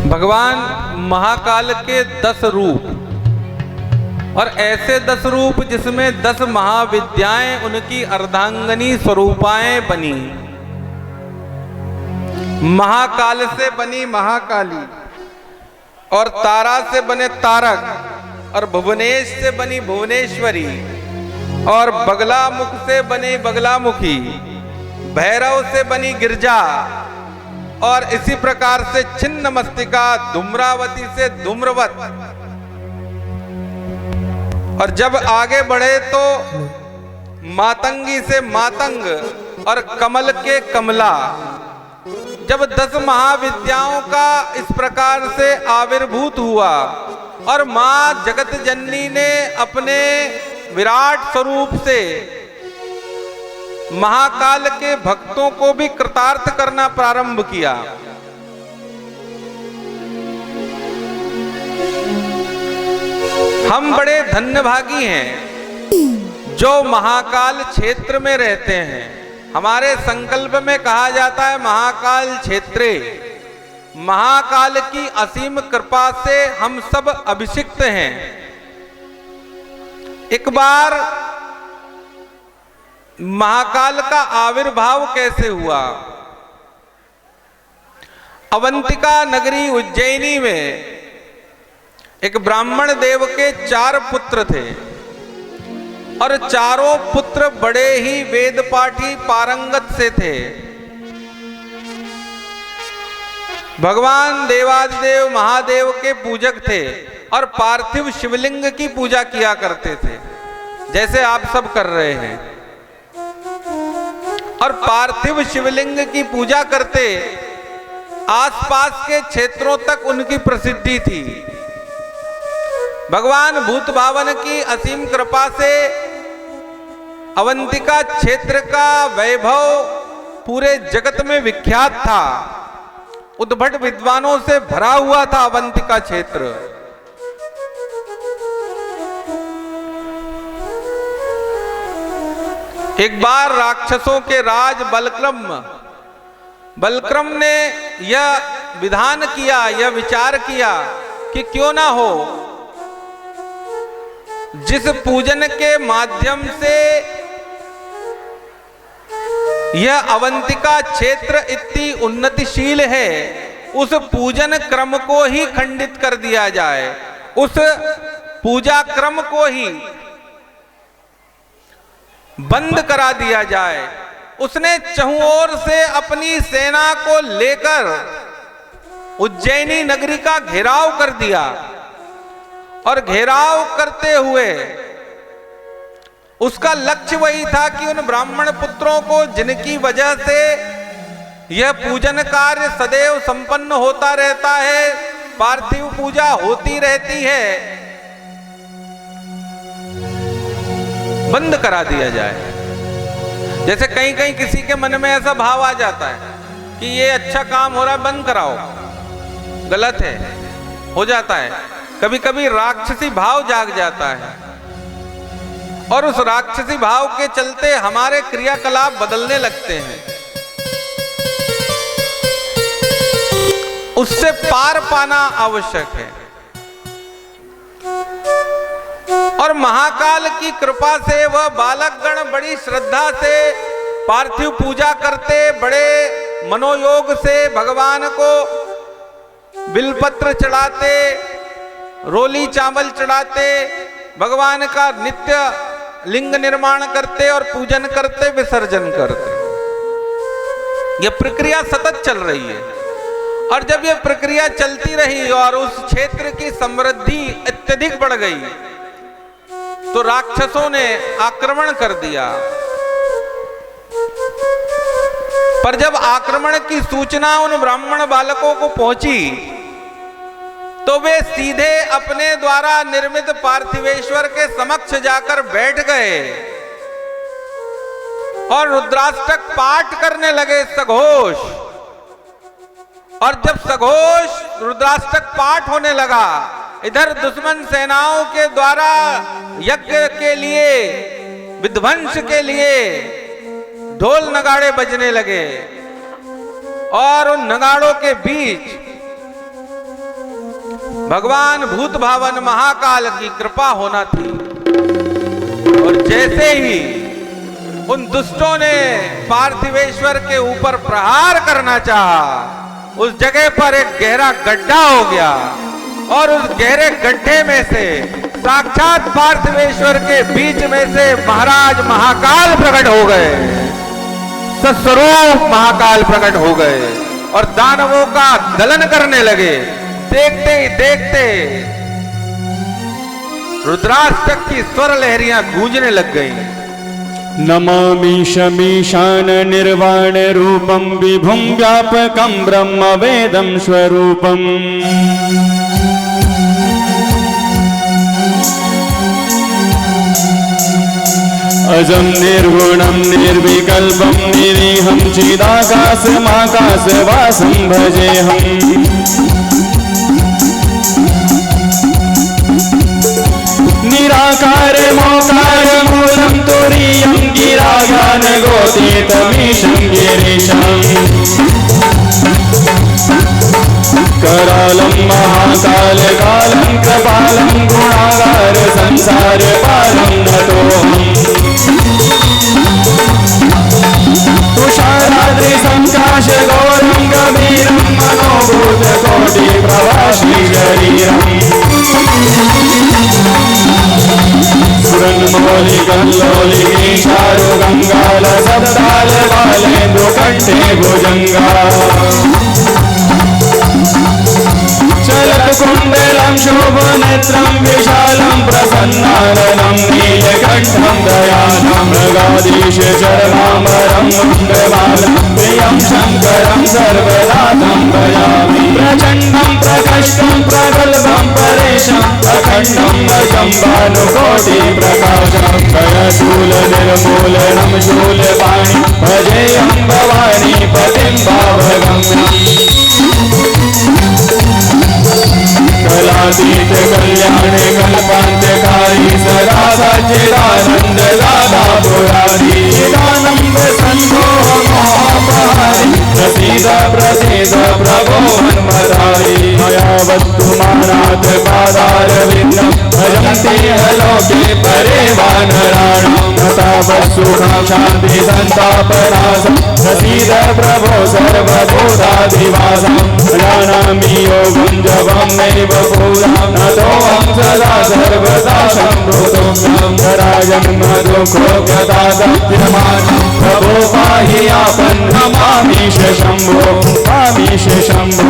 भगवान महाकाल के 10 रूप और ऐसे 10 रूप जिसमें 10 महाविद्याएं उनकी अर्धांगनी स्वरूपाएं बनी। महाकाल से बनी महाकाली और तारा से बने तारक और भुवनेश से बनी भुवनेश्वरी और बगला मुख से बनी बगलामुखी, भैरव से बनी गिरजा और इसी प्रकार से छिन्न मस्तिका धूम्रावती से धूम्रवत। और जब आगे बढ़े तो मातंगी से मातंग और कमल के कमला। जब 10 महाविद्याओं का इस प्रकार से आविर्भूत हुआ और मां जगत जननी ने अपने विराट स्वरूप से महाकाल के भक्तों को भी कृतार्थ करना प्रारंभ किया। हम बड़े धन्यभागी हैं जो महाकाल क्षेत्र में रहते हैं। हमारे संकल्प में कहा जाता है महाकाल क्षेत्रे। महाकाल की असीम कृपा से हम सब अभिषिक्त हैं। एक बार महाकाल का आविर्भाव कैसे हुआ? अवंतिका नगरी उज्जैनी में एक ब्राह्मण देव के 4 पुत्र थे और चारों पुत्र बड़े ही वेद पाठी पारंगत से थे। भगवान देवादिदेव महादेव के पूजक थे और पार्थिव शिवलिंग की पूजा किया करते थे, जैसे आप सब कर रहे हैं। और पार्थिव शिवलिंग की पूजा करते आसपास के क्षेत्रों तक उनकी प्रसिद्धि थी। भगवान भूत भावन की असीम कृपा से अवंतिका क्षेत्र का वैभव पूरे जगत में विख्यात था। उद्भट विद्वानों से भरा हुआ था अवंतिका क्षेत्र। एक बार राक्षसों के राज बलक्रम ने यह विधान किया, यह विचार किया कि क्यों ना हो जिस पूजन के माध्यम से यह अवंतिका क्षेत्र इतनी उन्नतिशील है, उस पूजन क्रम को ही खंडित कर दिया जाए, उस पूजा क्रम को ही बंद करा दिया जाए। उसने चहुं ओर से अपनी सेना को लेकर उज्जैनी नगरी का घेराव कर दिया और घेराव करते हुए उसका लक्ष्य वही था कि उन ब्राह्मण पुत्रों को, जिनकी वजह से यह पूजन कार्य सदैव संपन्न होता रहता है, पार्थिव पूजा होती रहती है, बंद करा दिया जाए। जैसे कहीं कहीं किसी के मन में ऐसा भाव आ जाता है कि ये अच्छा काम हो रहा है, बंद कराओ, गलत है, हो जाता है। कभी कभी राक्षसी भाव जाग जाता है और उस राक्षसी भाव के चलते हमारे क्रियाकलाप बदलने लगते हैं। उससे पार पाना आवश्यक है। और महाकाल की कृपा से वह बालक गण बड़ी श्रद्धा से पार्थिव पूजा करते, बड़े मनोयोग से भगवान को बिलपत्र चढ़ाते, रोली चावल चढ़ाते, भगवान का नित्य लिंग निर्माण करते और पूजन करते, विसर्जन करते। यह प्रक्रिया सतत चल रही है। और जब यह प्रक्रिया चलती रही और उस क्षेत्र की समृद्धि अत्यधिक बढ़ गई तो राक्षसों ने आक्रमण कर दिया। पर जब आक्रमण की सूचना उन ब्राह्मण बालकों को पहुंची तो वे सीधे अपने द्वारा निर्मित पार्थिवेश्वर के समक्ष जाकर बैठ गए और रुद्राष्टक पाठ करने लगे सघोष। और जब सघोष रुद्राष्टक पाठ होने लगा, इधर दुश्मन सेनाओं के द्वारा यज्ञ के लिए, विध्वंस के लिए ढोल नगाड़े बजने लगे और उन नगाड़ों के बीच भगवान भूत भावन महाकाल की कृपा होना थी। और जैसे ही उन दुष्टों ने पार्थिवेश्वर के ऊपर प्रहार करना चाहा, उस जगह पर एक गहरा गड्ढा हो गया और उस गहरे गड्ढे में से साक्षात पार्थिवेश्वर के बीच में से महाराज महाकाल प्रकट हो गए, सस्वरूप महाकाल प्रकट हो गए और दानवों का दलन करने लगे। देखते ही देखते रुद्राष्टक की स्वर लहरियां गूंजने लग गईं। नमामि शमीशान निर्वाण रूपम विभुं व्यापकं ब्रह्म वेदं स्वरूपम् अजं निर्गुणं निर्विकल्पं निरीहं चिदाकाशमाकाशवासं भजेऽहम्। निराकार मोकार मूलं तुरीयं गिरागान गोतीतमीशं गिरीशम् करालं महाकाल कालं कृपालं गुणागार संसार पालं नतोऽहम्। तुषाराद्रि संकाश गौरं गभीरं मनोभूत कोटि प्रवासी शरीरम् सुरन्मौलि कल्लोलिके चारु गंगाल सप्ताल बालेन्दु कंठे भुजंगा चलत कुंडलं शोभनेत्रं विशालं प्रसन्नाननं नीलकण्ठं दयालं मृगाधीश चरणामरं मुण्डमालं प्रियं शङ्करं सर्वदा तं भजामि। प्रचण्डं प्रकष्टं प्रगल्भं परेशम् अखण्डं वशं भानुकोटि प्रकाशं करशूल निर्मूलनं शूलपाणि भजेयं भवानी पतिं भावगम्यम्। कलातीत कल्याण कल्पान्त्यकारी सदा सच्चिदानंद दादा पुरारी चिदानंद संतोषमोहपहारी प्रसीद प्रसीद प्रभो मन्मथारी मया वस्तु मानात् पादारविन्दं भजन्ति लोके परे वानराणां तावत्सुखं शान्ति सन्तापनाशं प्रसीद प्रभो सर्वभूताधिवासं जानामि योगं जपं नैव पूजां नतोऽहं सदा सर्वदा सम्भृतं राजन् मधुकोऽप्यदागत्यमानं प्रभो पाहि आपन् नमामि शम्भो नमामि शम्भो।